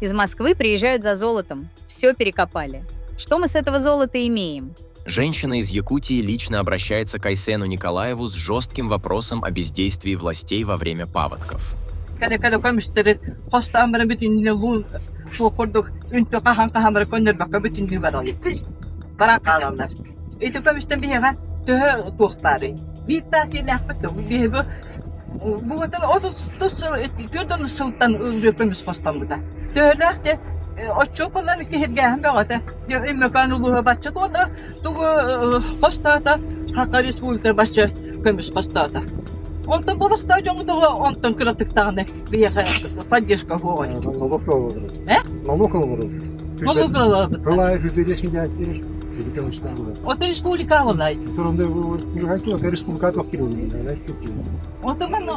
Из Москвы приезжают за золотом. Все перекопали. Что мы с этого золота имеем? Женщина из Якутии лично обращается к Айсену Николаеву с жестким вопросом о бездействии властей во время паводков. Отчопалан киһиргээһэн бэҕэтэ. Иммекаан улууһа бачча туона тугу хостоата Хакка Республика бачча көмүс хостоата. Онтон болохтаа жоңдугу онтон кыратыктааны биэхэ поддержка хуогань. Налог алып. Налог алып. Налог Калаев 50 миллиард. Потому что Ота республика олай. Туронда республика токиру. Ота мен